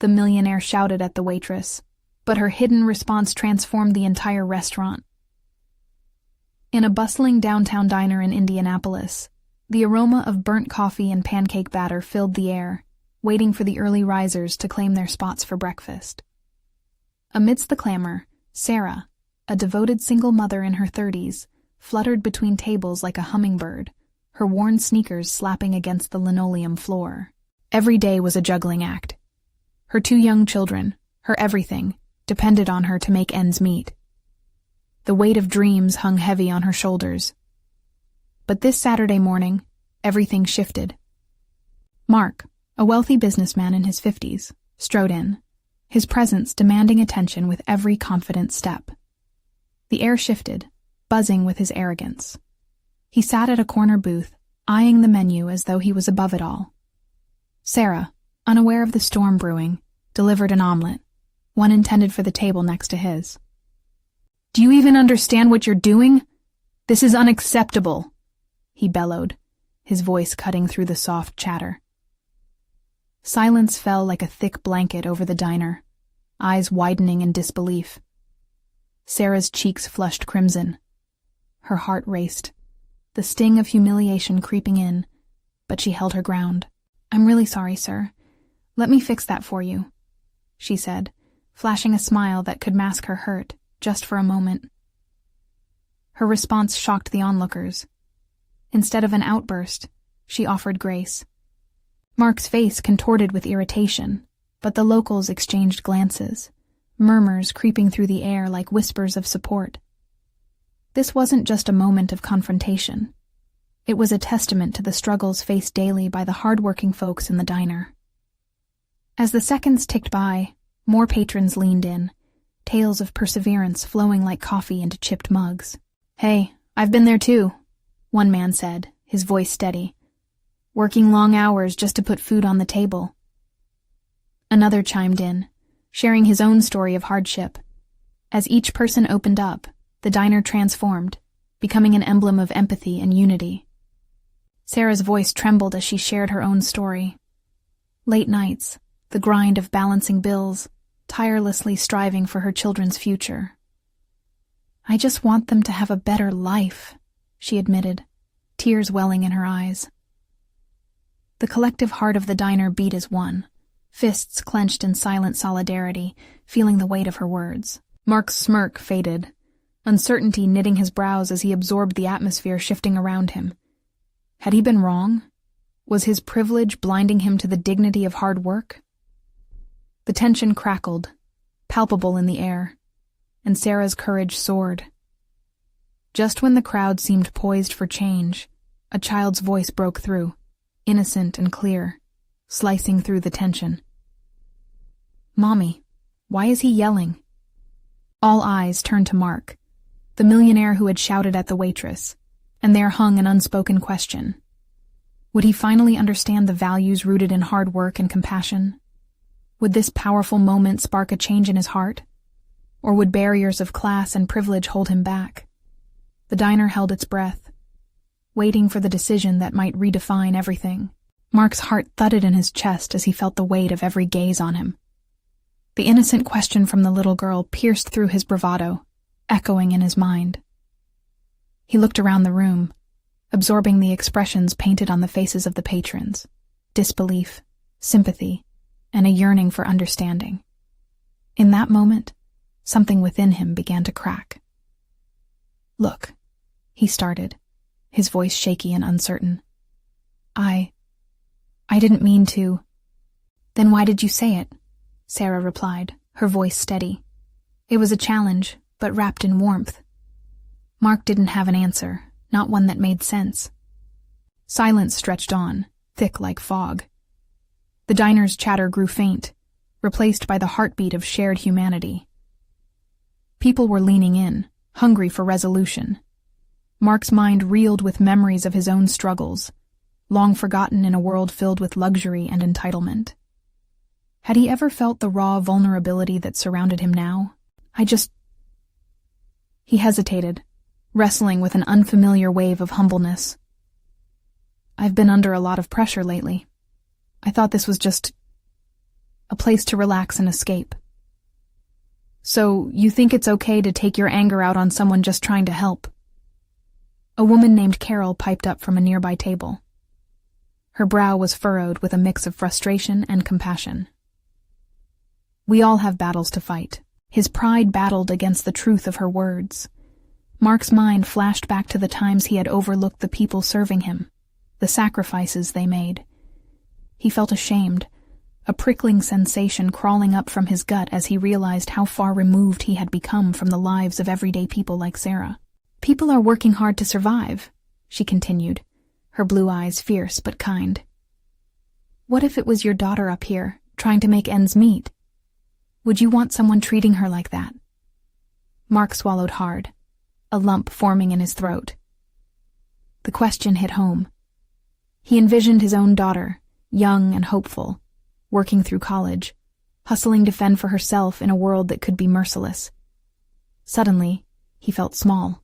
the millionaire shouted at the waitress, but her hidden response transformed the entire restaurant. In a bustling downtown diner in Indianapolis, the aroma of burnt coffee and pancake batter filled the air, waiting for the early risers to claim their spots for breakfast. Amidst the clamor, Sarah, a devoted single mother in her 30s, fluttered between tables like a hummingbird, her worn sneakers slapping against the linoleum floor. Every day was a juggling act. Her 2 young children, her everything, depended on her to make ends meet. The weight of dreams hung heavy on her shoulders. But this Saturday morning, everything shifted. Mark, a wealthy businessman in his 50s, strode in, his presence demanding attention with every confident step. The air shifted, buzzing with his arrogance. He sat at a corner booth, eyeing the menu as though he was above it all. Sarah, unaware of the storm brewing, delivered an omelet, one intended for the table next to his. "Do you even understand what you're doing? This is unacceptable," he bellowed, his voice cutting through the soft chatter. Silence fell like a thick blanket over the diner, eyes widening in disbelief. Sarah's cheeks flushed crimson. Her heart raced, the sting of humiliation creeping in, but she held her ground. "I'm really sorry, sir. Let me fix that for you," she said, flashing a smile that could mask her hurt, just for a moment. Her response shocked the onlookers. Instead of an outburst, she offered grace. Mark's face contorted with irritation, but the locals exchanged glances, murmurs creeping through the air like whispers of support. This wasn't just a moment of confrontation. It was a testament to the struggles faced daily by the hard-working folks in the diner. As the seconds ticked by, more patrons leaned in, tales of perseverance flowing like coffee into chipped mugs. "Hey, I've been there too," one man said, his voice steady. "Working long hours just to put food on the table." Another chimed in, sharing his own story of hardship. As each person opened up, the diner transformed, becoming an emblem of empathy and unity. Sarah's voice trembled as she shared her own story. Late nights, the grind of balancing bills, tirelessly striving for her children's future. "I just want them to have a better life," she admitted, tears welling in her eyes. The collective heart of the diner beat as one, fists clenched in silent solidarity, feeling the weight of her words. Mark's smirk faded, uncertainty knitting his brows as he absorbed the atmosphere shifting around him. Had he been wrong? Was his privilege blinding him to the dignity of hard work? The tension crackled, palpable in the air, and Sarah's courage soared. Just when the crowd seemed poised for change, a child's voice broke through, innocent and clear, slicing through the tension. "Mommy, why is he yelling?" All eyes turned to Mark, the millionaire who had shouted at the waitress, and there hung an unspoken question. Would he finally understand the values rooted in hard work and compassion? Would this powerful moment spark a change in his heart? Or would barriers of class and privilege hold him back? The diner held its breath, waiting for the decision that might redefine everything. Mark's heart thudded in his chest as he felt the weight of every gaze on him. The innocent question from the little girl pierced through his bravado, echoing in his mind. He looked around the room, absorbing the expressions painted on the faces of the patrons: disbelief, sympathy, and a yearning for understanding. In that moment, something within him began to crack. "Look," he started, his voice shaky and uncertain. I didn't mean to." "Then why did you say it?" Sarah replied, her voice steady. It was a challenge, but wrapped in warmth. Mark didn't have an answer, not one that made sense. Silence stretched on, thick like fog. The diner's chatter grew faint, replaced by the heartbeat of shared humanity. People were leaning in, hungry for resolution. Mark's mind reeled with memories of his own struggles, long forgotten in a world filled with luxury and entitlement. Had he ever felt the raw vulnerability that surrounded him now? He hesitated, wrestling with an unfamiliar wave of humbleness. "I've been under a lot of pressure lately. I thought this was just a place to relax and escape. So, you think it's okay to take your anger out on someone just trying to help? A woman named Carol piped up from a nearby table. Her brow was furrowed with a mix of frustration and compassion. We all have battles to fight. His pride battled against the truth of her words. Mark's mind flashed back to the times he had overlooked the people serving him, the sacrifices they made. He felt ashamed, a prickling sensation crawling up from his gut as he realized how far removed he had become from the lives of everyday people like Sarah. People are working hard to survive, she continued, her blue eyes fierce but kind. What if it was your daughter up here, trying to make ends meet? Would you want someone treating her like that? Mark swallowed hard, a lump forming in his throat. The question hit home. He envisioned his own daughter, young and hopeful, working through college, hustling to fend for herself in a world that could be merciless. Suddenly, he felt small.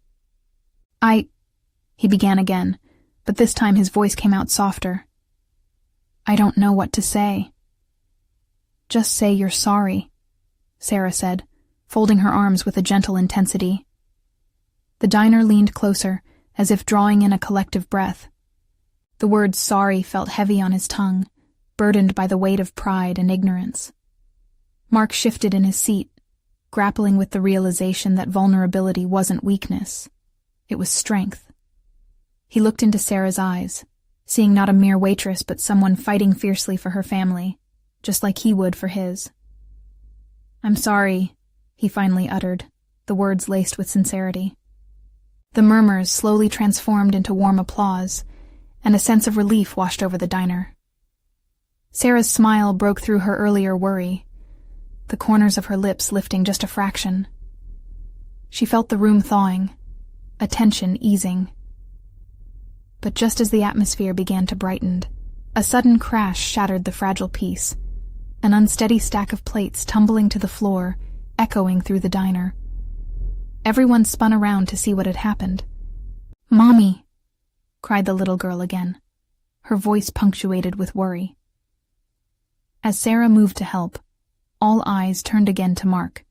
He began again, but this time his voice came out softer. I don't know what to say. Just say you're sorry, Sarah said, folding her arms with a gentle intensity. The diner leaned closer, as if drawing in a collective breath. The word sorry felt heavy on his tongue, burdened by the weight of pride and ignorance. Mark shifted in his seat, grappling with the realization that vulnerability wasn't weakness. It was strength. He looked into Sarah's eyes, seeing not a mere waitress but someone fighting fiercely for her family, just like he would for his. I'm sorry, he finally uttered, the words laced with sincerity. The murmurs slowly transformed into warm applause, and a sense of relief washed over the diner. Sarah's smile broke through her earlier worry, the corners of her lips lifting just a fraction. She felt the room thawing, a tension easing. But just as the atmosphere began to brighten, a sudden crash shattered the fragile peace, an unsteady stack of plates tumbling to the floor, echoing through the diner. Everyone spun around to see what had happened. Mommy, cried the little girl again, her voice punctuated with worry. As Sarah moved to help, all eyes turned again to Mark,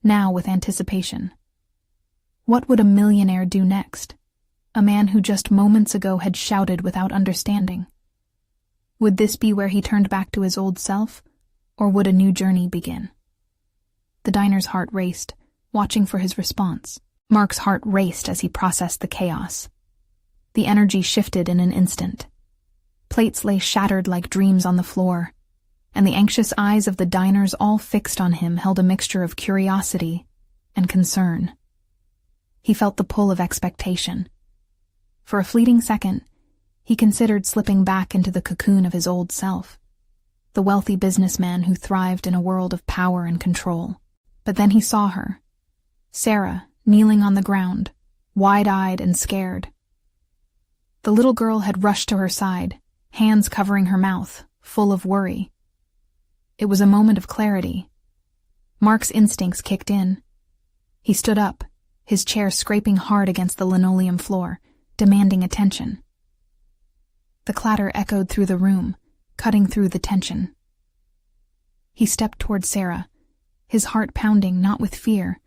now with anticipation. What would a millionaire do next? A man who just moments ago had shouted without understanding. Would this be where he turned back to his old self, or would a new journey begin? The diner's heart raced, watching for his response. Mark's heart raced as he processed the chaos. The energy shifted in an instant. Plates lay shattered like dreams on the floor, and the anxious eyes of the diners all fixed on him held a mixture of curiosity and concern. He felt the pull of expectation. For a fleeting second, he considered slipping back into the cocoon of his old self, the wealthy businessman who thrived in a world of power and control. But then he saw her, Sarah, kneeling on the ground, wide-eyed and scared. The little girl had rushed to her side, hands covering her mouth, full of worry. It was a moment of clarity. Mark's instincts kicked in. He stood up, his chair scraping hard against the linoleum floor, demanding attention. The clatter echoed through the room, cutting through the tension. He stepped toward Sarah, his heart pounding not with fear,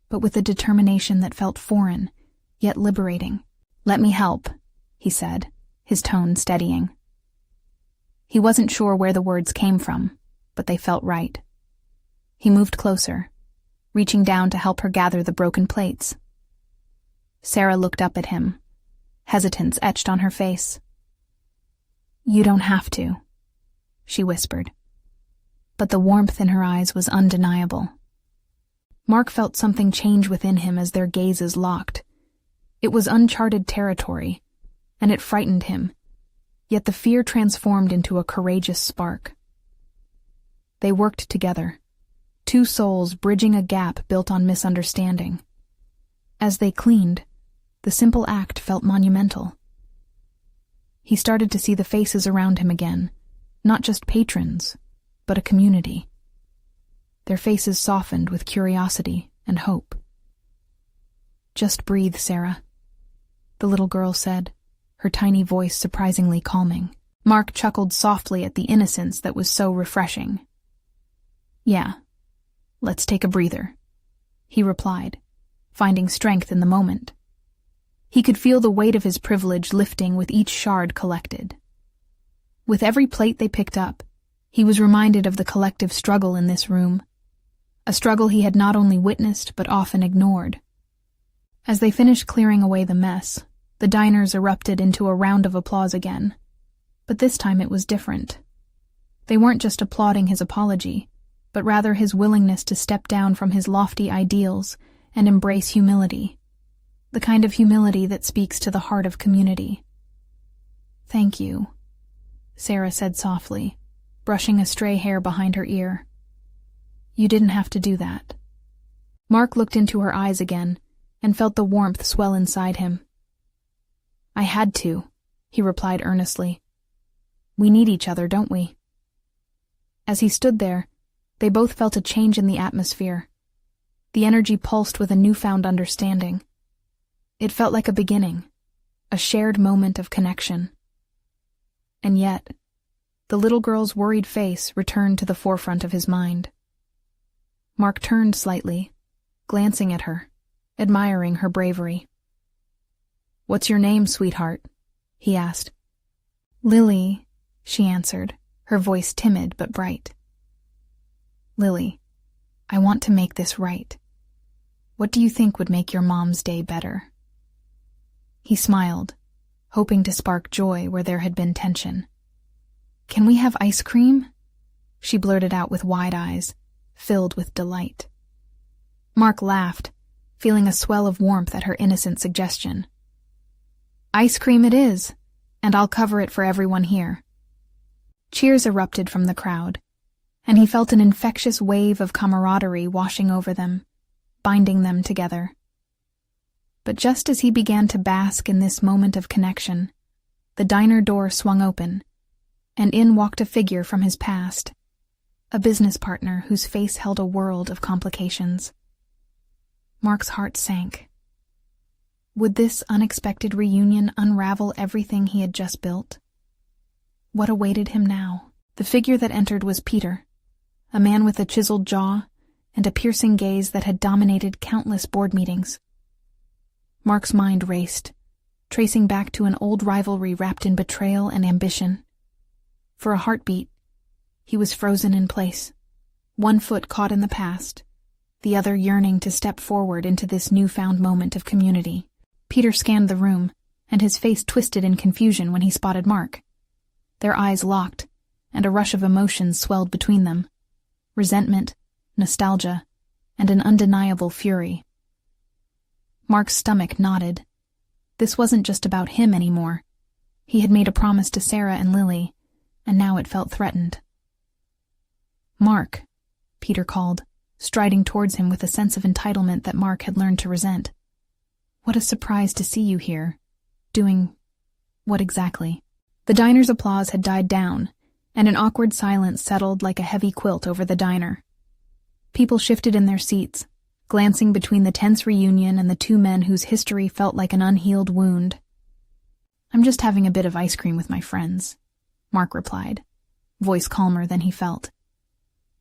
but with a determination that felt foreign, yet liberating. Let me help, he said, his tone steadying. He wasn't sure where the words came from, but they felt right. He moved closer, reaching down to help her gather the broken plates. Sarah looked up at him, hesitance etched on her face. You don't have to, she whispered. But the warmth in her eyes was undeniable. Mark felt something change within him as their gazes locked. It was uncharted territory, and it frightened him, yet the fear transformed into a courageous spark. They worked together, two souls bridging a gap built on misunderstanding. As they cleaned, the simple act felt monumental. He started to see the faces around him again, not just patrons, but a community. Their faces softened with curiosity and hope. Just breathe, Sarah, the little girl said, her tiny voice surprisingly calming. Mark chuckled softly at the innocence that was so refreshing. "Yeah, let's take a breather," he replied, finding strength in the moment. He could feel the weight of his privilege lifting with each shard collected. With every plate they picked up, he was reminded of the collective struggle in this room, a struggle he had not only witnessed but often ignored. As they finished clearing away the mess, the diners erupted into a round of applause again. But this time it was different. They weren't just applauding his apology, but rather his willingness to step down from his lofty ideals and embrace humility, the kind of humility that speaks to the heart of community. "Thank you," Sarah said softly, brushing a stray hair behind her ear. "You didn't have to do that." Mark looked into her eyes again and felt the warmth swell inside him. "I had to," he replied earnestly. "We need each other, don't we?" As he stood there, they both felt a change in the atmosphere. The energy pulsed with a newfound understanding. It felt like a beginning, a shared moment of connection. And yet, the little girl's worried face returned to the forefront of his mind. Mark turned slightly, glancing at her, admiring her bravery. "What's your name, sweetheart?" he asked. "Lily," she answered, her voice timid but bright. "Lily, I want to make this right. What do you think would make your mom's day better?" He smiled, hoping to spark joy where there had been tension. "Can we have ice cream?" she blurted out with wide eyes, filled with delight. Mark laughed, feeling a swell of warmth at her innocent suggestion. "Ice cream it is, and I'll cover it for everyone here." Cheers erupted from the crowd, and he felt an infectious wave of camaraderie washing over them, binding them together. But just as he began to bask in this moment of connection, the diner door swung open, and in walked a figure from his past, a business partner whose face held a world of complications. Mark's heart sank. Would this unexpected reunion unravel everything he had just built? What awaited him now? The figure that entered was Peter, a man with a chiseled jaw and a piercing gaze that had dominated countless board meetings. Mark's mind raced, tracing back to an old rivalry wrapped in betrayal and ambition. For a heartbeat, he was frozen in place, one foot caught in the past, the other yearning to step forward into this newfound moment of community. Peter scanned the room, and his face twisted in confusion when he spotted Mark. Their eyes locked, and a rush of emotions swelled between them: resentment, nostalgia, and an undeniable fury. Mark's stomach knotted. This wasn't just about him anymore. He had made a promise to Sarah and Lily, and now it felt threatened. "Mark," Peter called, striding towards him with a sense of entitlement that Mark had learned to resent. "What a surprise to see you here. Doing what exactly?" The diner's applause had died down, and an awkward silence settled like a heavy quilt over the diner. People shifted in their seats, glancing between the tense reunion and the two men whose history felt like an unhealed wound. "I'm just having a bit of ice cream with my friends," Mark replied, voice calmer than he felt.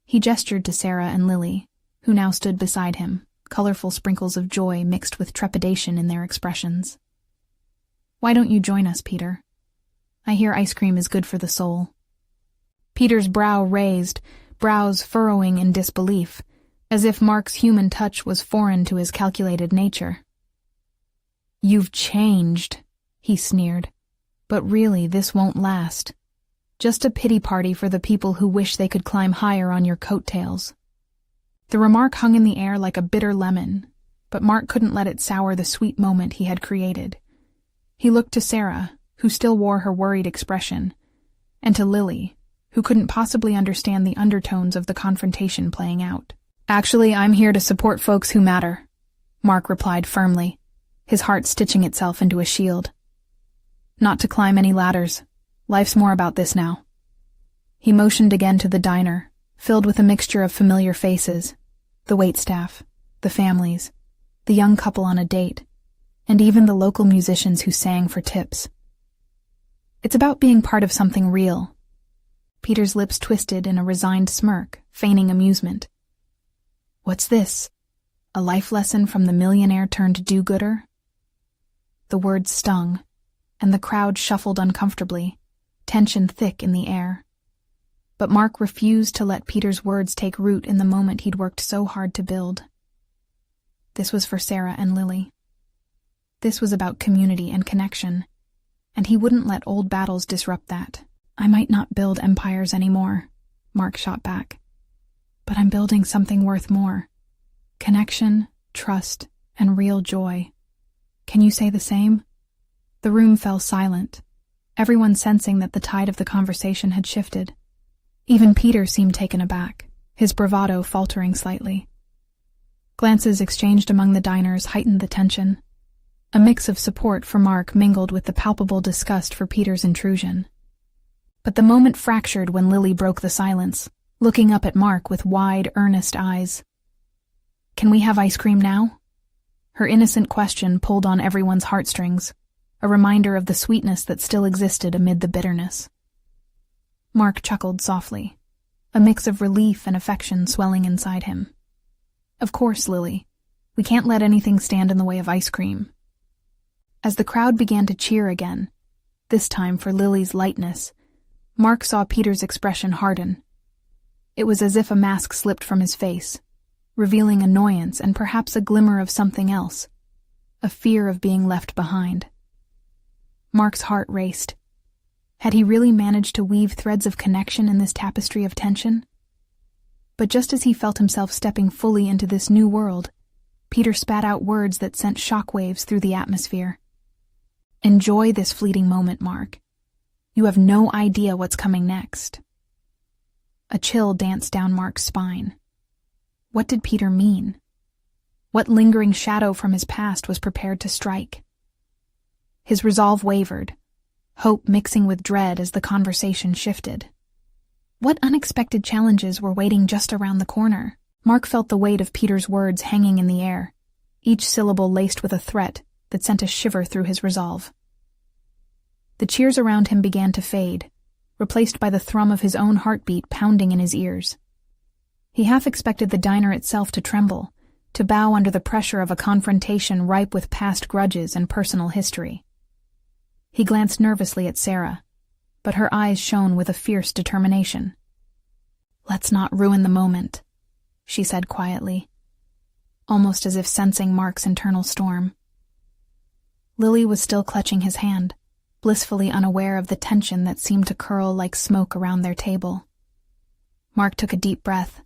He gestured to Sarah and Lily, who now stood beside him, colorful sprinkles of joy mixed with trepidation in their expressions. "Why don't you join us, Peter? I hear ice cream is good for the soul." Peter's brow raised, brows furrowing in disbelief, as if Mark's human touch was foreign to his calculated nature. "You've changed," he sneered. "But really, this won't last. Just a pity party for the people who wish they could climb higher on your coattails." The remark hung in the air like a bitter lemon, but Mark couldn't let it sour the sweet moment he had created. He looked to Sarah, who still wore her worried expression, and to Lily, who couldn't possibly understand the undertones of the confrontation playing out. "Actually, I'm here to support folks who matter," Mark replied firmly, his heart stitching itself into a shield. "Not to climb any ladders. Life's more about this now." He motioned again to the diner, filled with a mixture of familiar faces, the waitstaff, the families, the young couple on a date, and even the local musicians who sang for tips. "It's about being part of something real." Peter's lips twisted in a resigned smirk, feigning amusement. What's this? A life lesson from the millionaire turned do-gooder? The words stung, and the crowd shuffled uncomfortably, tension thick in the air. But Mark refused to let Peter's words take root in the moment he'd worked so hard to build. This was for Sarah and Lily. This was about community and connection, and he wouldn't let old battles disrupt that. I might not build empires anymore, Mark shot back, but I'm building something worth more. Connection, trust, and real joy. Can you say the same? The room fell silent, everyone sensing that the tide of the conversation had shifted. Even Peter seemed taken aback, his bravado faltering slightly. Glances exchanged among the diners heightened the tension. A mix of support for Mark mingled with the palpable disgust for Peter's intrusion. But the moment fractured when Lily broke the silence, looking up at Mark with wide, earnest eyes. Can we have ice cream now? Her innocent question pulled on everyone's heartstrings, a reminder of the sweetness that still existed amid the bitterness. Mark chuckled softly, a mix of relief and affection swelling inside him. Of course, Lily. We can't let anything stand in the way of ice cream. As the crowd began to cheer again, this time for Lily's lightness, Mark saw Peter's expression harden. It was as if a mask slipped from his face, revealing annoyance and perhaps a glimmer of something else, a fear of being left behind. Mark's heart raced. Had he really managed to weave threads of connection in this tapestry of tension? But just as he felt himself stepping fully into this new world, Peter spat out words that sent shockwaves through the atmosphere. Enjoy this fleeting moment, Mark. You have no idea what's coming next. A chill danced down Mark's spine. What did Peter mean? What lingering shadow from his past was prepared to strike? His resolve wavered, hope mixing with dread as the conversation shifted. What unexpected challenges were waiting just around the corner? Mark felt the weight of Peter's words hanging in the air, each syllable laced with a threat that sent a shiver through his resolve. The cheers around him began to fade, replaced by the thrum of his own heartbeat pounding in his ears. He half expected the diner itself to tremble, to bow under the pressure of a confrontation ripe with past grudges and personal history. He glanced nervously at Sarah, but her eyes shone with a fierce determination. Let's not ruin the moment, she said quietly, almost as if sensing Mark's internal storm. Lily was still clutching his hand, blissfully unaware of the tension that seemed to curl like smoke around their table. Mark took a deep breath,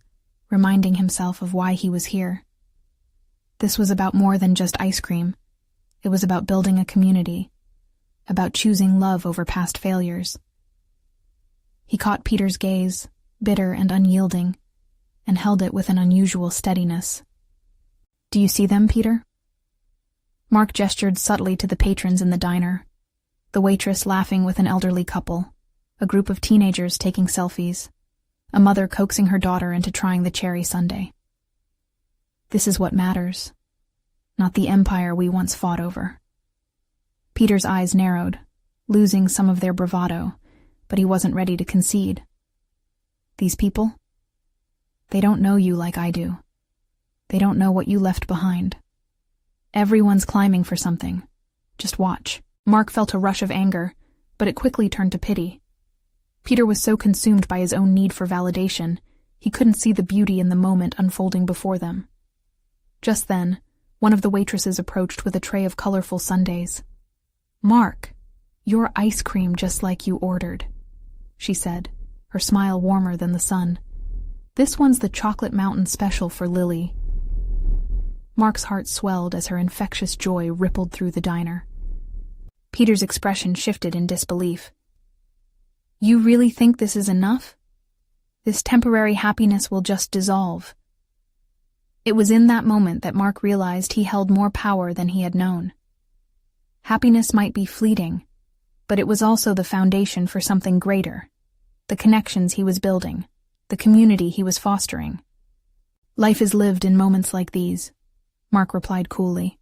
reminding himself of why he was here. This was about more than just ice cream. It was about building a community, about choosing love over past failures. He caught Peter's gaze, bitter and unyielding, and held it with an unusual steadiness. Do you see them, Peter? Mark gestured subtly to the patrons in the diner, the waitress laughing with an elderly couple, a group of teenagers taking selfies, a mother coaxing her daughter into trying the cherry sundae. This is what matters, not the empire we once fought over. Peter's eyes narrowed, losing some of their bravado, but he wasn't ready to concede. These people? They don't know you like I do. They don't know what you left behind. Everyone's climbing for something. Just watch. Mark felt a rush of anger, but it quickly turned to pity. Peter was so consumed by his own need for validation, he couldn't see the beauty in the moment unfolding before them. Just then, one of the waitresses approached with a tray of colorful sundaes. Mark, your ice cream just like you ordered, she said, her smile warmer than the sun. This one's the chocolate mountain special for Lily. Mark's heart swelled as her infectious joy rippled through the diner. Peter's expression shifted in disbelief. You really think this is enough? This temporary happiness will just dissolve. It was in that moment that Mark realized he held more power than he had known. Happiness might be fleeting, but it was also the foundation for something greater, the connections he was building, the community he was fostering. Life is lived in moments like these, Mark replied coolly.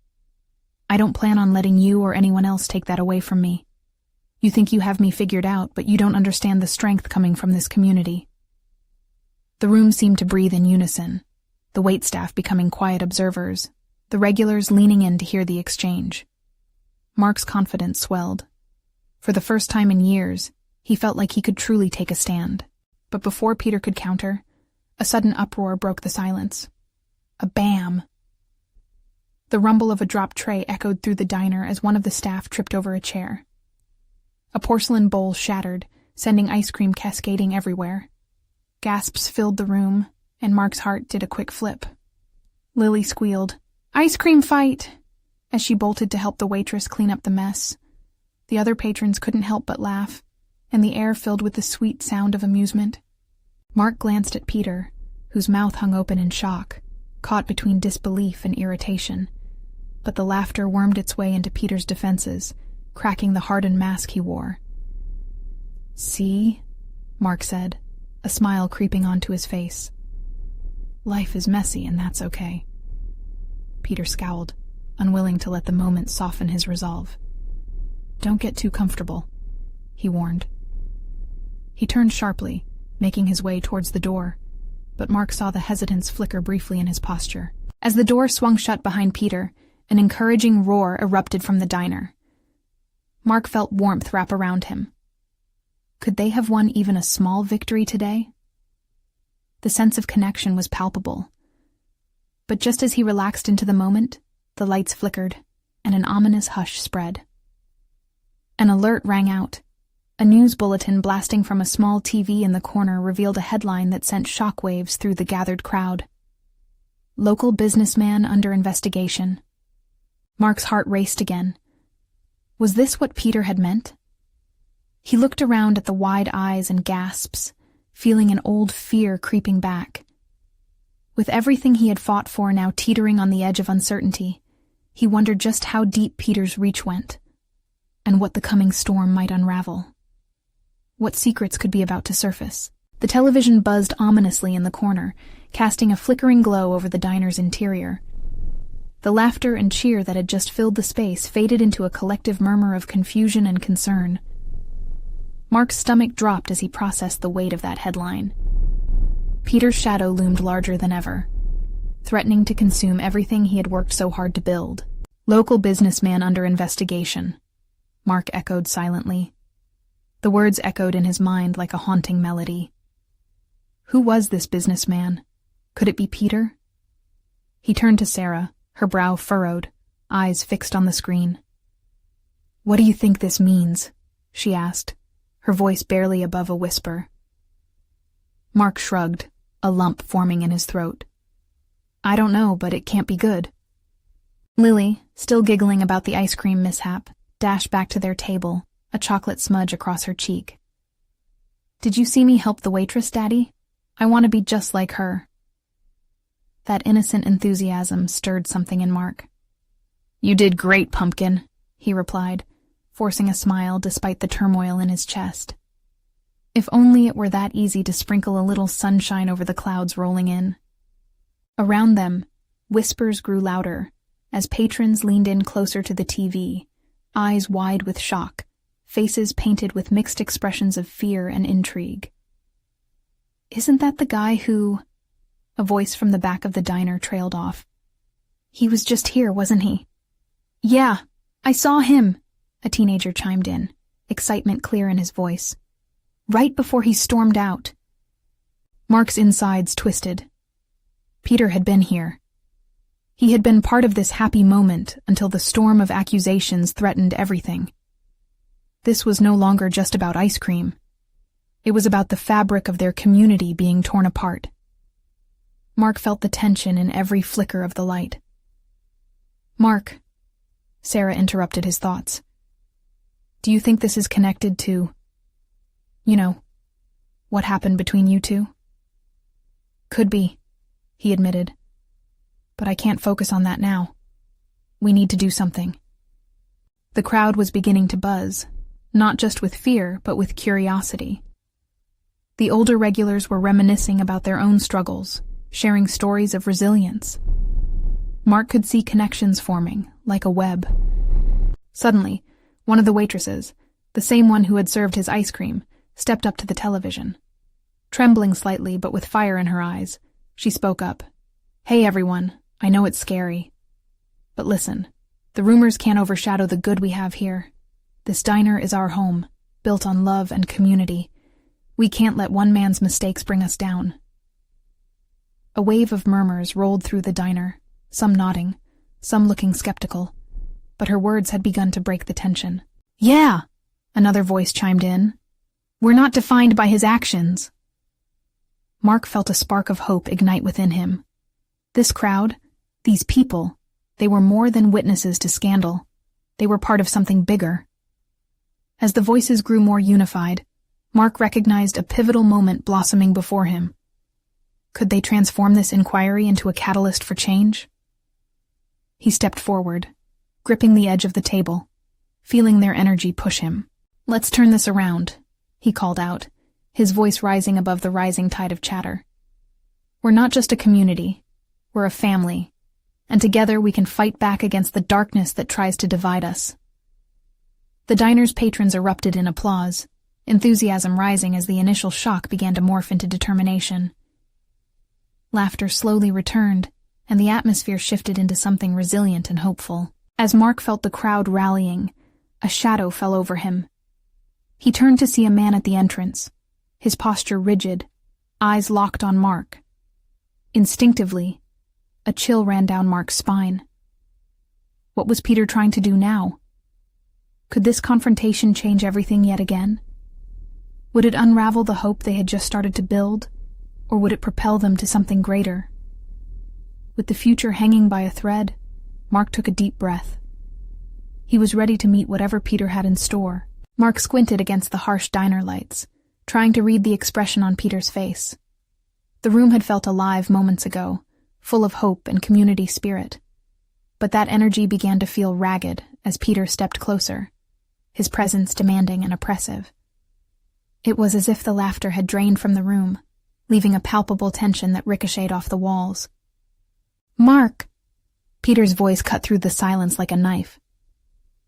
I don't plan on letting you or anyone else take that away from me. You think you have me figured out, but you don't understand the strength coming from this community." The room seemed to breathe in unison, the waitstaff becoming quiet observers, the regulars leaning in to hear the exchange. Mark's confidence swelled. For the first time in years, he felt like he could truly take a stand. But before Peter could counter, a sudden uproar broke the silence. A bam! The rumble of a dropped tray echoed through the diner as one of the staff tripped over a chair. A porcelain bowl shattered, sending ice cream cascading everywhere. Gasps filled the room, and Mark's heart did a quick flip. Lily squealed, "Ice cream fight!" as she bolted to help the waitress clean up the mess. The other patrons couldn't help but laugh, and the air filled with the sweet sound of amusement. Mark glanced at Peter, whose mouth hung open in shock, caught between disbelief and irritation. But the laughter wormed its way into Peter's defenses, cracking the hardened mask he wore. "See?" Mark said, a smile creeping onto his face. "Life is messy, and that's okay." Peter scowled, unwilling to let the moment soften his resolve. "Don't get too comfortable," he warned. He turned sharply, making his way towards the door, but Mark saw the hesitance flicker briefly in his posture. As the door swung shut behind Peter, an encouraging roar erupted from the diner. Mark felt warmth wrap around him. Could they have won even a small victory today? The sense of connection was palpable. But just as he relaxed into the moment, the lights flickered, and an ominous hush spread. An alert rang out. A news bulletin blasting from a small TV in the corner revealed a headline that sent shockwaves through the gathered crowd. "Local businessman under investigation." Mark's heart raced again. Was this what Peter had meant? He looked around at the wide eyes and gasps, feeling an old fear creeping back. With everything he had fought for now teetering on the edge of uncertainty, he wondered just how deep Peter's reach went, and what the coming storm might unravel. What secrets could be about to surface? The television buzzed ominously in the corner, casting a flickering glow over the diner's interior. The laughter and cheer that had just filled the space faded into a collective murmur of confusion and concern. Mark's stomach dropped as he processed the weight of that headline. Peter's shadow loomed larger than ever, threatening to consume everything he had worked so hard to build. "Local businessman under investigation," Mark echoed silently. The words echoed in his mind like a haunting melody. Who was this businessman? Could it be Peter? He turned to Sarah, her brow furrowed, eyes fixed on the screen. "What do you think this means?" she asked, her voice barely above a whisper. Mark shrugged, a lump forming in his throat. "I don't know, but it can't be good." Lily, still giggling about the ice cream mishap, dashed back to their table, a chocolate smudge across her cheek. "Did you see me help the waitress, Daddy? I want to be just like her." That innocent enthusiasm stirred something in Mark. "You did great, Pumpkin," he replied, forcing a smile despite the turmoil in his chest. If only it were that easy to sprinkle a little sunshine over the clouds rolling in. Around them, whispers grew louder as patrons leaned in closer to the TV, eyes wide with shock, faces painted with mixed expressions of fear and intrigue. "Isn't that the guy who—" A voice from the back of the diner trailed off. "He was just here, wasn't he?" "Yeah, I saw him," a teenager chimed in, excitement clear in his voice. "Right before he stormed out." Mark's insides twisted. Peter had been here. He had been part of this happy moment until the storm of accusations threatened everything. This was no longer just about ice cream. It was about the fabric of their community being torn apart. Mark felt the tension in every flicker of the light. "Mark," Sarah interrupted his thoughts. "Do you think this is connected to, what happened between you two?" "Could be," he admitted. "But I can't focus on that now. We need to do something." The crowd was beginning to buzz, not just with fear, but with curiosity. The older regulars were reminiscing about their own struggles, sharing stories of resilience. Mark could see connections forming, like a web. Suddenly, one of the waitresses, the same one who had served his ice cream, stepped up to the television. Trembling slightly, but with fire in her eyes, she spoke up. "Hey everyone, I know it's scary. But listen, the rumors can't overshadow the good we have here. This diner is our home, built on love and community. We can't let one man's mistakes bring us down." A wave of murmurs rolled through the diner, some nodding, some looking skeptical, but her words had begun to break the tension. "Yeah," another voice chimed in. "We're not defined by his actions." Mark felt a spark of hope ignite within him. This crowd, these people, they were more than witnesses to scandal. They were part of something bigger. As the voices grew more unified, Mark recognized a pivotal moment blossoming before him. Could they transform this inquiry into a catalyst for change? He stepped forward, gripping the edge of the table, feeling their energy push him. "Let's turn this around," he called out, his voice rising above the rising tide of chatter. "We're not just a community, we're a family, and together we can fight back against the darkness that tries to divide us." The diner's patrons erupted in applause, enthusiasm rising as the initial shock began to morph into determination. Laughter slowly returned, and the atmosphere shifted into something resilient and hopeful. As Mark felt the crowd rallying, a shadow fell over him. He turned to see a man at the entrance, his posture rigid, eyes locked on Mark. Instinctively, a chill ran down Mark's spine. What was Peter trying to do now? Could this confrontation change everything yet again? Would it unravel the hope they had just started to build, or would it propel them to something greater? With the future hanging by a thread, Mark took a deep breath. He was ready to meet whatever Peter had in store. Mark squinted against the harsh diner lights, trying to read the expression on Peter's face. The room had felt alive moments ago, full of hope and community spirit. But that energy began to feel ragged as Peter stepped closer, his presence demanding and oppressive. It was as if the laughter had drained from the room, leaving a palpable tension that ricocheted off the walls. "Mark!" Peter's voice cut through the silence like a knife.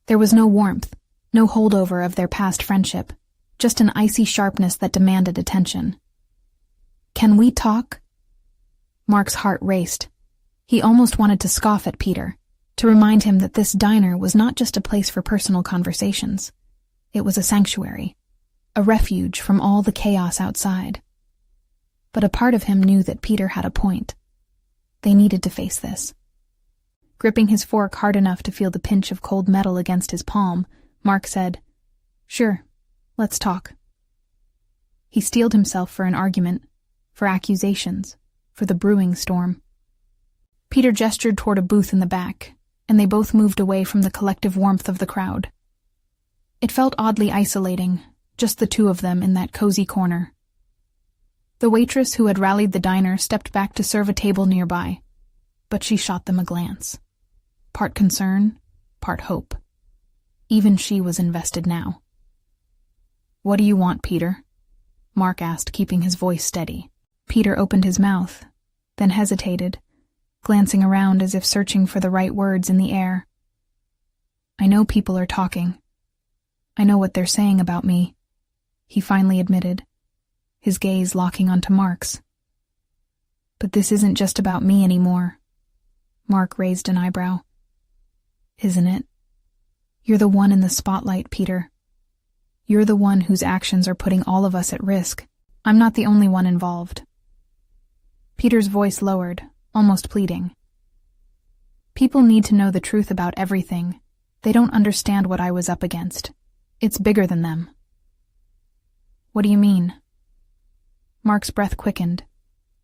There was no warmth, no holdover of their past friendship, just an icy sharpness that demanded attention. "Can we talk?" Mark's heart raced. He almost wanted to scoff at Peter, to remind him that this diner was not just a place for personal conversations. It was a sanctuary, a refuge from all the chaos outside. But a part of him knew that Peter had a point. They needed to face this. Gripping his fork hard enough to feel the pinch of cold metal against his palm, Mark said, "Sure, let's talk." He steeled himself for an argument, for accusations, for the brewing storm. Peter gestured toward a booth in the back, and they both moved away from the collective warmth of the crowd. It felt oddly isolating, just the two of them in that cozy corner. The waitress who had rallied the diner stepped back to serve a table nearby, but she shot them a glance. Part concern, part hope. Even she was invested now. "What do you want, Peter?" Mark asked, keeping his voice steady. Peter opened his mouth, then hesitated, glancing around as if searching for the right words in the air. "I know people are talking. I know what they're saying about me," he finally admitted, his gaze locking onto Mark's. "But this isn't just about me anymore." Mark raised an eyebrow. "Isn't it? You're the one in the spotlight, Peter. You're the one whose actions are putting all of us at risk. I'm not the only one involved." Peter's voice lowered, almost pleading. "People need to know the truth about everything. They don't understand what I was up against. It's bigger than them." "What do you mean?" Mark's breath quickened.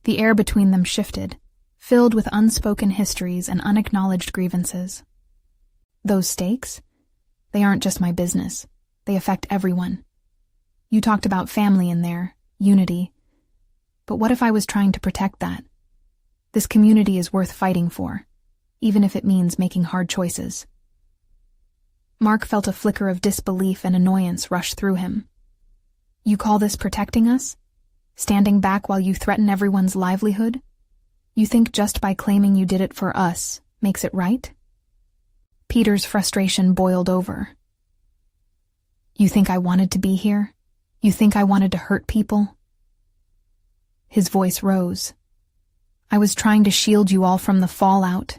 The air between them shifted, filled with unspoken histories and unacknowledged grievances. "Those stakes? They aren't just my business. They affect everyone. You talked about family in there, unity. But what if I was trying to protect that? This community is worth fighting for, even if it means making hard choices." Mark felt a flicker of disbelief and annoyance rush through him. "You call this protecting us? Standing back while you threaten everyone's livelihood? You think just by claiming you did it for us makes it right?" Peter's frustration boiled over. You think I wanted to be here? You think I wanted to hurt people? His voice rose. I was trying to shield you all from the fallout.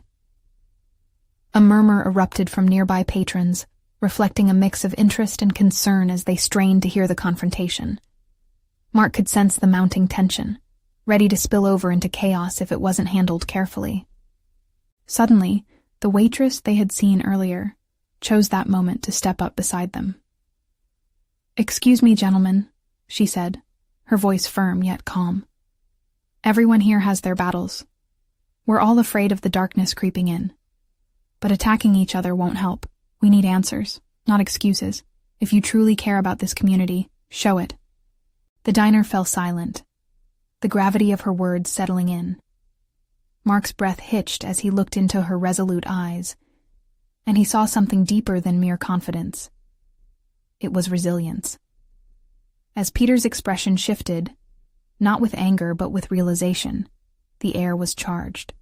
A murmur erupted from nearby patrons, reflecting a mix of interest and concern as they strained to hear the confrontation. Mark could sense the mounting tension, ready to spill over into chaos if it wasn't handled carefully. Suddenly, the waitress they had seen earlier chose that moment to step up beside them. "Excuse me, gentlemen," she said, her voice firm yet calm. "Everyone here has their battles. We're all afraid of the darkness creeping in. But attacking each other won't help. We need answers, not excuses. If you truly care about this community, show it." The diner fell silent, the gravity of her words settling in. Mark's breath hitched as he looked into her resolute eyes, and he saw something deeper than mere confidence. It was resilience. As Peter's expression shifted, not with anger but with realization, the air was charged.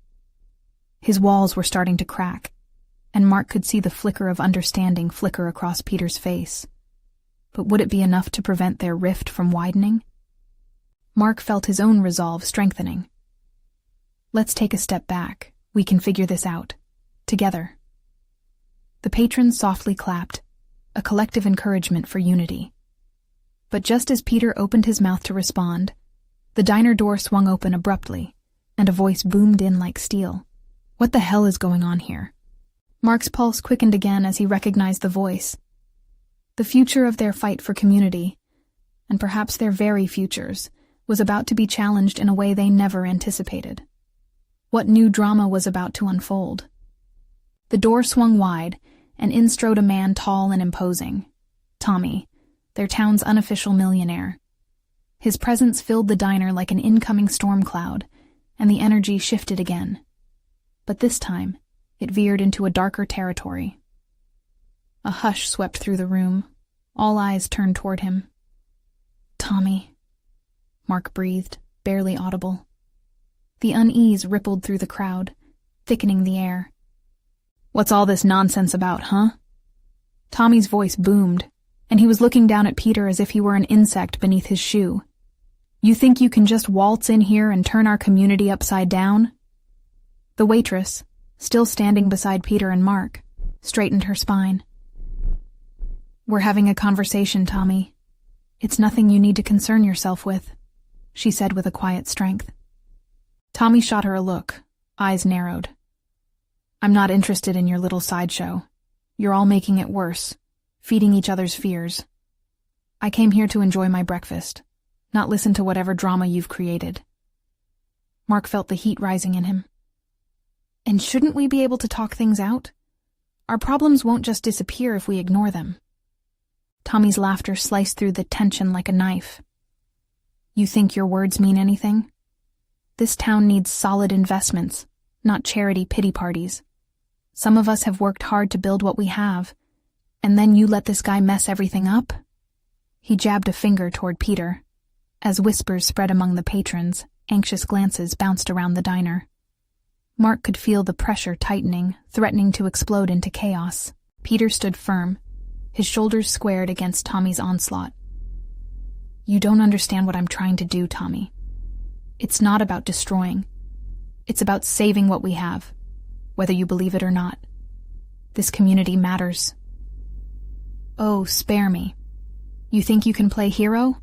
His walls were starting to crack, and Mark could see the flicker of understanding flicker across Peter's face. But would it be enough to prevent their rift from widening? Mark felt his own resolve strengthening. "Let's take a step back. We can figure this out. Together." The patrons softly clapped, a collective encouragement for unity. But just as Peter opened his mouth to respond, the diner door swung open abruptly, and a voice boomed in like steel. What the hell is going on here? Mark's pulse quickened again as he recognized the voice. The future of their fight for community, and perhaps their very futures, was about to be challenged in a way they never anticipated. What new drama was about to unfold? The door swung wide, and in strode a man tall and imposing. Tommy, their town's unofficial millionaire. His presence filled the diner like an incoming storm cloud, and the energy shifted again. But this time, it veered into a darker territory. A hush swept through the room. All eyes turned toward him. "Tommy," Mark breathed, barely audible. The unease rippled through the crowd, thickening the air. "What's all this nonsense about, huh?" Tommy's voice boomed, and he was looking down at Peter as if he were an insect beneath his shoe. "You think you can just waltz in here and turn our community upside down?" The waitress, still standing beside Peter and Mark, straightened her spine. "We're having a conversation, Tommy. It's nothing you need to concern yourself with," she said with a quiet strength. Tommy shot her a look, eyes narrowed. "I'm not interested in your little sideshow. You're all making it worse, feeding each other's fears. I came here to enjoy my breakfast, not listen to whatever drama you've created." Mark felt the heat rising in him. "And shouldn't we be able to talk things out? Our problems won't just disappear if we ignore them." Tommy's laughter sliced through the tension like a knife. "You think your words mean anything? This town needs solid investments, not charity pity parties. Some of us have worked hard to build what we have, and then you let this guy mess everything up?" He jabbed a finger toward Peter. As whispers spread among the patrons, anxious glances bounced around the diner. Mark could feel the pressure tightening, threatening to explode into chaos. Peter stood firm, his shoulders squared against Tommy's onslaught. "You don't understand what I'm trying to do, Tommy. It's not about destroying. It's about saving what we have, whether you believe it or not. This community matters." "Oh, spare me. You think you can play hero?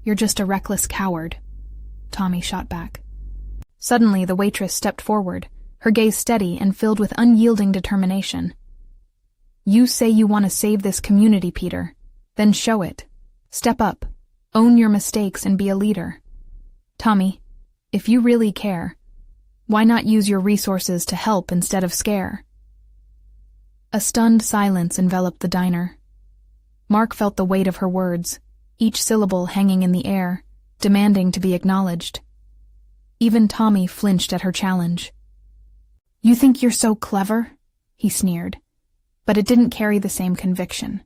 You're just a reckless coward," Tommy shot back. Suddenly, the waitress stepped forward, her gaze steady and filled with unyielding determination. "You say you want to save this community, Peter. Then show it. Step up, own your mistakes, and be a leader. Tommy, if you really care, why not use your resources to help instead of scare?" A stunned silence enveloped the diner. Mark felt the weight of her words, each syllable hanging in the air, demanding to be acknowledged. Even Tommy flinched at her challenge. "You think you're so clever?" he sneered, but it didn't carry the same conviction.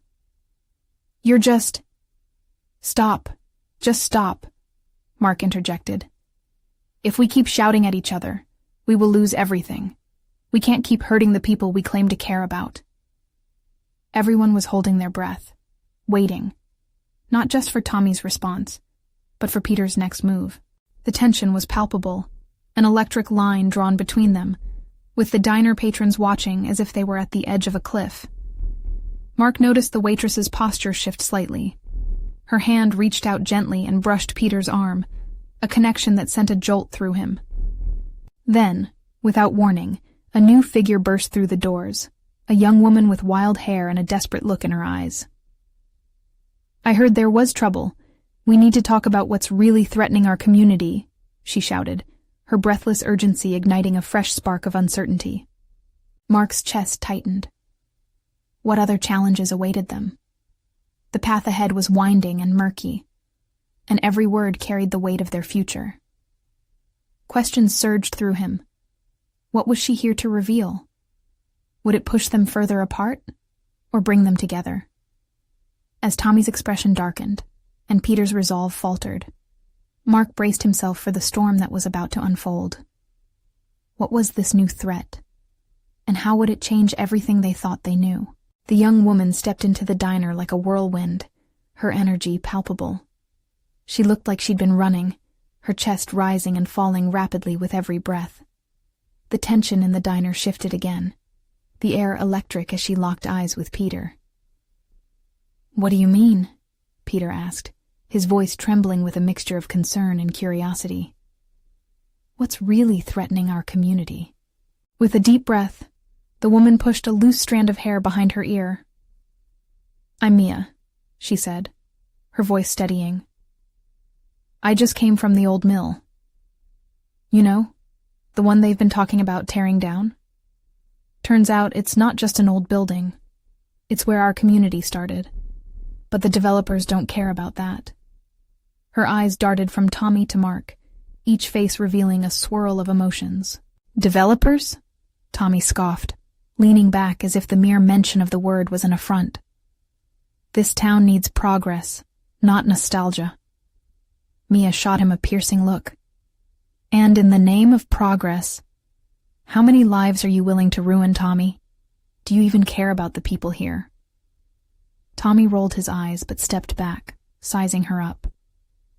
"You're just—" "Stop. Just stop," Mark interjected. "If we keep shouting at each other, we will lose everything. We can't keep hurting the people we claim to care about." Everyone was holding their breath. waiting. Not just for Tommy's response, but for Peter's next move. The tension was palpable, an electric line drawn between them, with the diner patrons watching as if they were at the edge of a cliff. Mark noticed the waitress's posture shift slightly. Her hand reached out gently and brushed Peter's arm, a connection that sent a jolt through him. Then, without warning, a new figure burst through the doors, a young woman with wild hair and a desperate look in her eyes. "I heard there was trouble. We need to talk about what's really threatening our community," she shouted, her breathless urgency igniting a fresh spark of uncertainty. Mark's chest tightened. What other challenges awaited them? The path ahead was winding and murky, and every word carried the weight of their future. Questions surged through him. What was she here to reveal? Would it push them further apart, or bring them together? As Tommy's expression darkened, and Peter's resolve faltered, Mark braced himself for the storm that was about to unfold. What was this new threat? And how would it change everything they thought they knew? The young woman stepped into the diner like a whirlwind, her energy palpable. She looked like she'd been running, her chest rising and falling rapidly with every breath. The tension in the diner shifted again, the air electric as she locked eyes with Peter. "What do you mean?" Peter asked, his voice trembling with a mixture of concern and curiosity. "What's really threatening our community?" With a deep breath, the woman pushed a loose strand of hair behind her ear. "I'm Mia," she said, her voice steadying. "I just came from the old mill. You know, the one they've been talking about tearing down? Turns out it's not just an old building. It's where our community started. But the developers don't care about that." Her eyes darted from Tommy to Mark, each face revealing a swirl of emotions. "Developers?" Tommy scoffed, leaning back as if the mere mention of the word was an affront. "This town needs progress, not nostalgia." Mia shot him a piercing look. "And in the name of progress, how many lives are you willing to ruin, Tommy? Do you even care about the people here?" Tommy rolled his eyes but stepped back, sizing her up.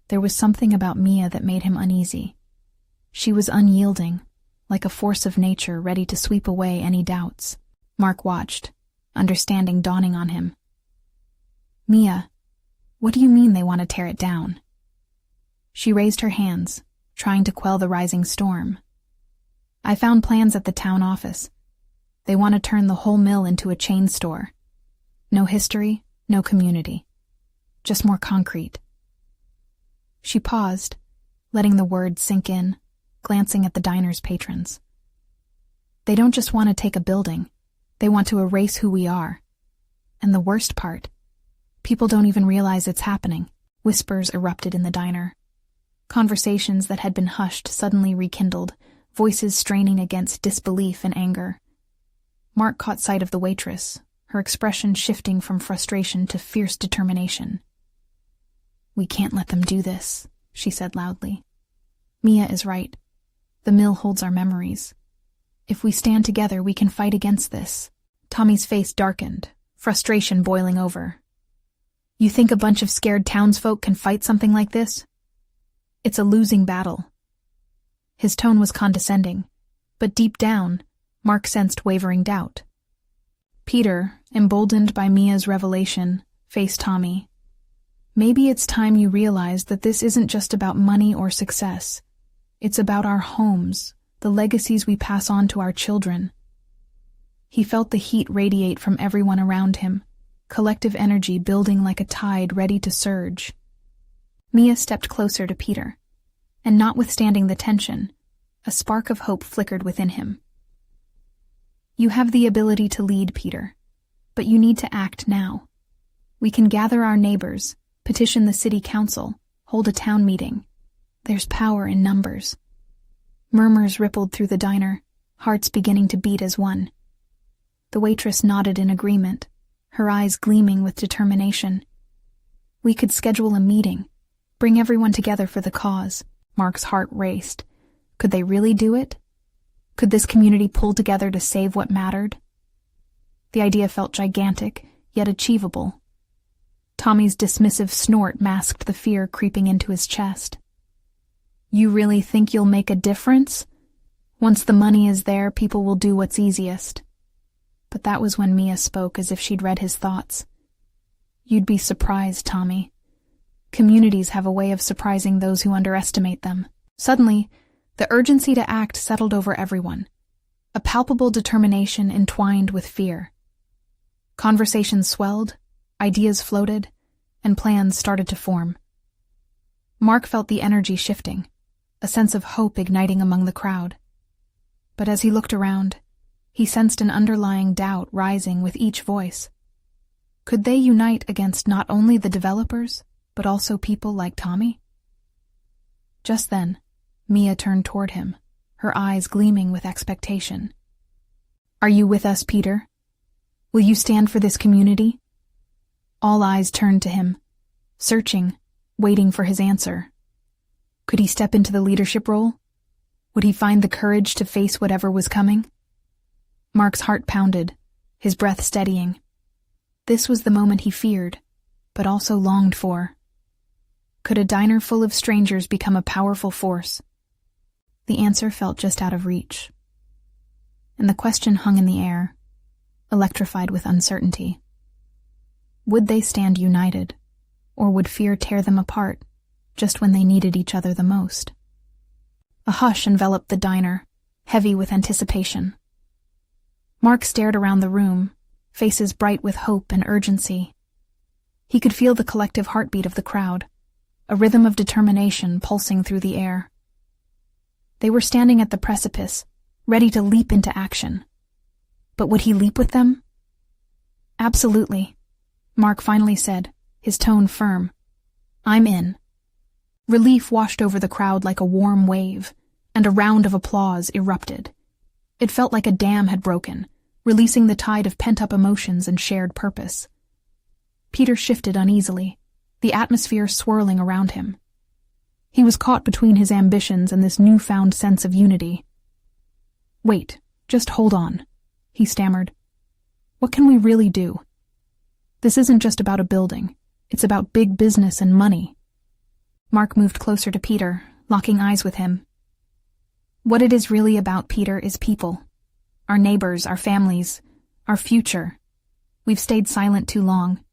There was something about Mia that made him uneasy. She was unyielding, like a force of nature ready to sweep away any doubts. Mark watched, understanding dawning on him. "Mia, what do you mean they want to tear it down?" She raised her hands, trying to quell the rising storm. "I found plans at the town office. They want to turn the whole mill into a chain store. No history, no community. Just more concrete." She paused, letting the words sink in, glancing at the diner's patrons. "They don't just want to take a building. They want to erase who we are. And the worst part, people don't even realize it's happening." Whispers erupted in the diner. Conversations that had been hushed suddenly rekindled, voices straining against disbelief and anger. Mark caught sight of the waitress, her expression shifting from frustration to fierce determination. "We can't let them do this," she said loudly. "Mia is right. The mill holds our memories. If we stand together, we can fight against this." Tommy's face darkened, frustration boiling over. "You think a bunch of scared townsfolk can fight something like this? It's a losing battle." His tone was condescending, but deep down, Mark sensed wavering doubt. Peter, emboldened by Mia's revelation, faced Tommy. "Maybe it's time you realize that this isn't just about money or success. It's about our homes, the legacies we pass on to our children." He felt the heat radiate from everyone around him, collective energy building like a tide ready to surge. Mia stepped closer to Peter, and notwithstanding the tension, a spark of hope flickered within him. "You have the ability to lead, Peter, but you need to act now. We can gather our neighbors, petition the city council, hold a town meeting. There's power in numbers." Murmurs rippled through the diner, hearts beginning to beat as one. The waitress nodded in agreement, her eyes gleaming with determination. "We could schedule a meeting, bring everyone together for the cause." Mark's heart raced. Could they really do it? Could this community pull together to save what mattered? The idea felt gigantic, yet achievable. Tommy's dismissive snort masked the fear creeping into his chest. You really think you'll make a difference? Once the money is there, people will do what's easiest. But that was when Mia spoke as if she'd read his thoughts. You'd be surprised, Tommy. Communities have a way of surprising those who underestimate them. Suddenly, the urgency to act settled over everyone. A palpable determination entwined with fear. Conversations swelled, ideas floated, and plans started to form. Mark felt the energy shifting, a sense of hope igniting among the crowd. But as he looked around, he sensed an underlying doubt rising with each voice. Could they unite against not only the developers, but also people like Tommy? Just then, Mia turned toward him, her eyes gleaming with expectation. Are you with us, Peter? Will you stand for this community? All eyes turned to him, searching, waiting for his answer. Could he step into the leadership role? Would he find the courage to face whatever was coming? Mark's heart pounded, his breath steadying. This was the moment he feared, but also longed for. Could a diner full of strangers become a powerful force? The answer felt just out of reach. And the question hung in the air, electrified with uncertainty. Would they stand united, or would fear tear them apart, just when they needed each other the most? A hush enveloped the diner, heavy with anticipation. Mark stared around the room, faces bright with hope and urgency. He could feel the collective heartbeat of the crowd, a rhythm of determination pulsing through the air. They were standing at the precipice, ready to leap into action. But would he leap with them? Absolutely, Mark finally said, his tone firm. I'm in. Relief washed over the crowd like a warm wave, and a round of applause erupted. It felt like a dam had broken, releasing the tide of pent-up emotions and shared purpose. Peter shifted uneasily, the atmosphere swirling around him. He was caught between his ambitions and this newfound sense of unity. Wait, just hold on, he stammered. What can we really do? This isn't just about a building. It's about big business and money. Mark moved closer to Peter, locking eyes with him. What it is really about, Peter, is people. Our neighbors, our families, our future. We've stayed silent too long.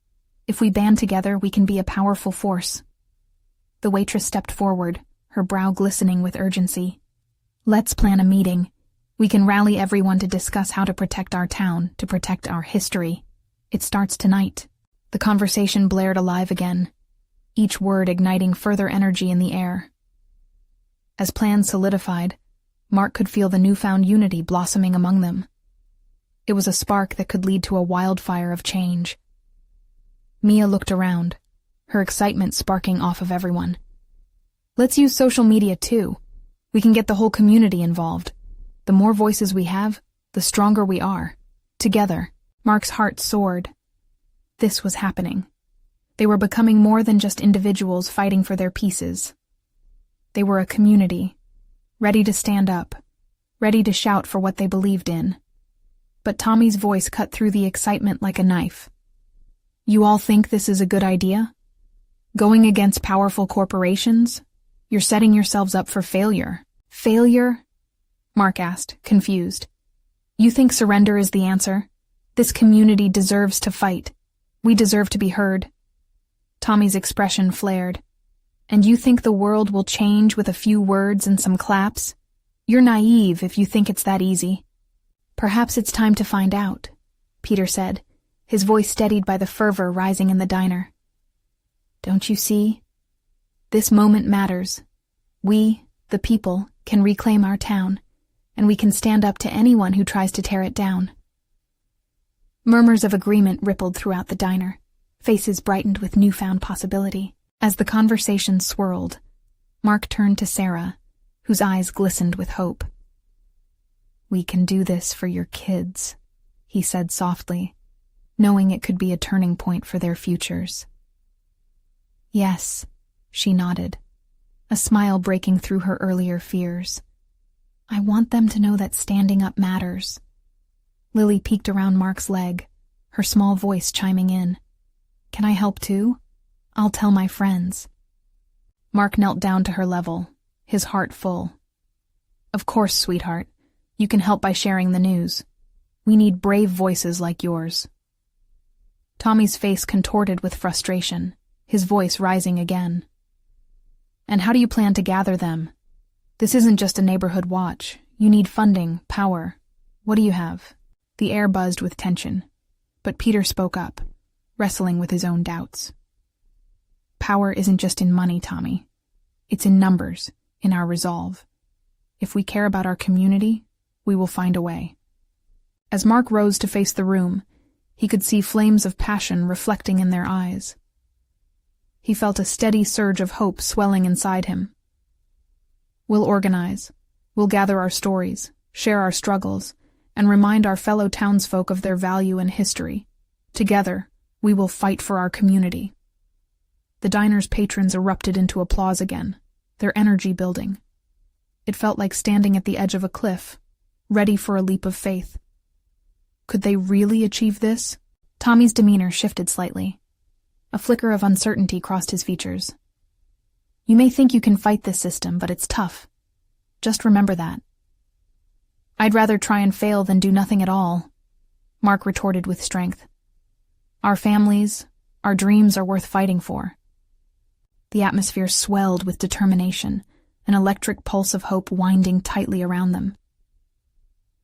If we band together, we can be a powerful force. The waitress stepped forward, her brow glistening with urgency. Let's plan a meeting. We can rally everyone to discuss how to protect our town, to protect our history. It starts tonight. The conversation blared alive again, each word igniting further energy in the air. As plans solidified, Mark could feel the newfound unity blossoming among them. It was a spark that could lead to a wildfire of change. Mia looked around, her excitement sparking off of everyone. Let's use social media too. We can get the whole community involved. The more voices we have, the stronger we are. Together, Mark's heart soared. This was happening. They were becoming more than just individuals fighting for their pieces. They were a community, ready to stand up, ready to shout for what they believed in. But Tommy's voice cut through the excitement like a knife. You all think this is a good idea? Going against powerful corporations? You're setting yourselves up for failure. Failure? Mark asked, confused. You think surrender is the answer? This community deserves to fight. We deserve to be heard. Tommy's expression flared. And you think the world will change with a few words and some claps? You're naive if you think it's that easy. Perhaps it's time to find out, Peter said, his voice steadied by the fervor rising in the diner. Don't you see? This moment matters. We, the people, can reclaim our town, and we can stand up to anyone who tries to tear it down. Murmurs of agreement rippled throughout the diner, faces brightened with newfound possibility. As the conversation swirled, Mark turned to Sarah, whose eyes glistened with hope. We can do this for your kids, he said softly, knowing it could be a turning point for their futures. Yes, she nodded, a smile breaking through her earlier fears. I want them to know that standing up matters. Lily peeked around Mark's leg, her small voice chiming in. Can I help too? I'll tell my friends. Mark knelt down to her level, his heart full. Of course, sweetheart. You can help by sharing the news. We need brave voices like yours. Tommy's face contorted with frustration, his voice rising again. And how do you plan to gather them? This isn't just a neighborhood watch. You need funding, power. What do you have? The air buzzed with tension, but Peter spoke up, wrestling with his own doubts. Power isn't just in money, Tommy. It's in numbers, in our resolve. If we care about our community, we will find a way. As Mark rose to face the room, he could see flames of passion reflecting in their eyes. He felt a steady surge of hope swelling inside him. We'll organize. We'll gather our stories, share our struggles, and remind our fellow townsfolk of their value and history. Together, we will fight for our community. The diner's patrons erupted into applause again, their energy building. It felt like standing at the edge of a cliff, ready for a leap of faith. Could they really achieve this? Tommy's demeanor shifted slightly. A flicker of uncertainty crossed his features. You may think you can fight this system, but it's tough. Just remember that. I'd rather try and fail than do nothing at all, Mark retorted with strength. Our families, our dreams are worth fighting for. The atmosphere swelled with determination, an electric pulse of hope winding tightly around them.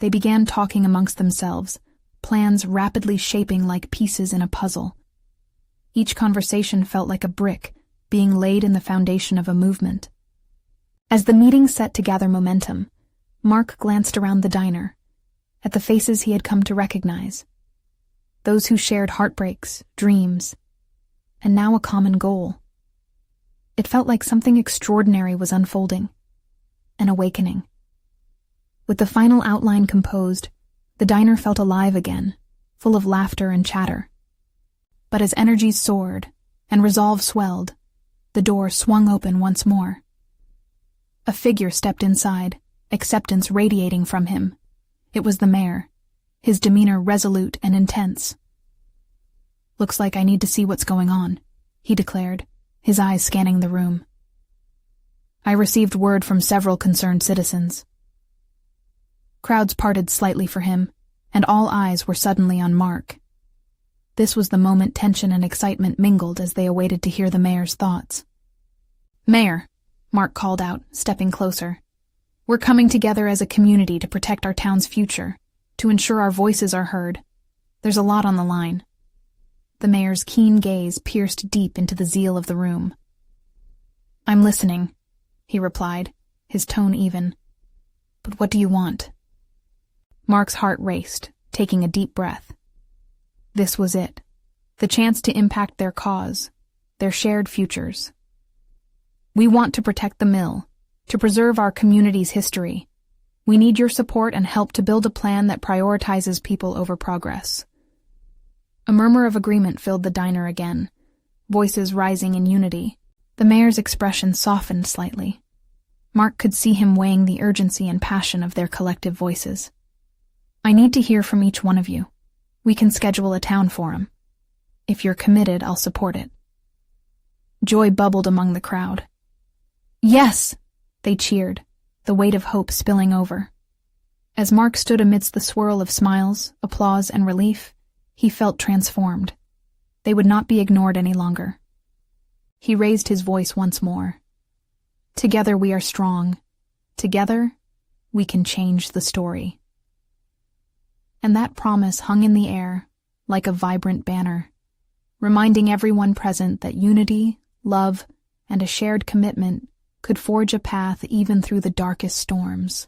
They began talking amongst themselves, plans rapidly shaping like pieces in a puzzle. Each conversation felt like a brick being laid in the foundation of a movement. As the meeting set to gather momentum, Mark glanced around the diner, at the faces he had come to recognize. Those who shared heartbreaks, dreams, and now a common goal. It felt like something extraordinary was unfolding, an awakening. With the final outline composed, the diner felt alive again, full of laughter and chatter. But as energies soared and resolve swelled, the door swung open once more. A figure stepped inside, acceptance radiating from him. It was the mayor, his demeanor resolute and intense. Looks like I need to see what's going on, he declared, his eyes scanning the room. I received word from several concerned citizens. Crowds parted slightly for him, and all eyes were suddenly on Mark. This was the moment tension and excitement mingled as they awaited to hear the mayor's thoughts. Mayor, Mark called out, stepping closer. We're coming together as a community to protect our town's future, to ensure our voices are heard. There's a lot on the line. The mayor's keen gaze pierced deep into the zeal of the room. I'm listening, he replied, his tone even. But what do you want? Mark's heart raced, taking a deep breath. This was it, the chance to impact their cause, their shared futures. We want to protect the mill, to preserve our community's history. We need your support and help to build a plan that prioritizes people over progress. A murmur of agreement filled the diner again, voices rising in unity. The mayor's expression softened slightly. Mark could see him weighing the urgency and passion of their collective voices. I need to hear from each one of you. We can schedule a town forum. If you're committed, I'll support it. Joy bubbled among the crowd. Yes! They cheered, the weight of hope spilling over. As Mark stood amidst the swirl of smiles, applause, and relief, he felt transformed. They would not be ignored any longer. He raised his voice once more. Together we are strong. Together, we can change the story. And that promise hung in the air, like a vibrant banner, reminding everyone present that unity, love, and a shared commitment could forge a path even through the darkest storms.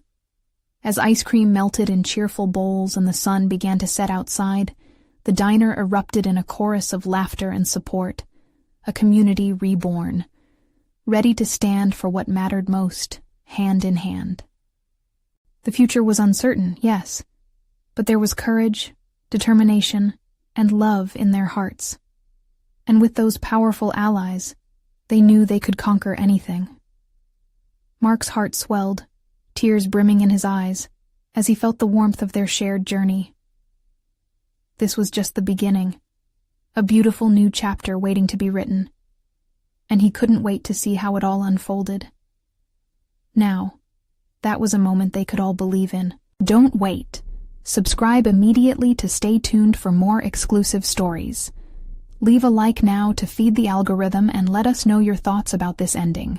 As ice cream melted in cheerful bowls and the sun began to set outside, the diner erupted in a chorus of laughter and support, a community reborn, ready to stand for what mattered most, hand in hand. The future was uncertain, yes, but there was courage, determination, and love in their hearts. And with those powerful allies, they knew they could conquer anything. Mark's heart swelled, tears brimming in his eyes, as he felt the warmth of their shared journey. This was just the beginning. a beautiful new chapter waiting to be written. And he couldn't wait to see how it all unfolded. Now, that was a moment they could all believe in. Don't wait. Subscribe immediately to stay tuned for more exclusive stories. Leave a like now to feed the algorithm and let us know your thoughts about this ending.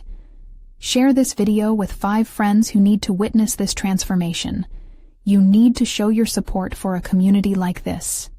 Share this video with 5 friends who need to witness this transformation. You need to show your support for a community like this.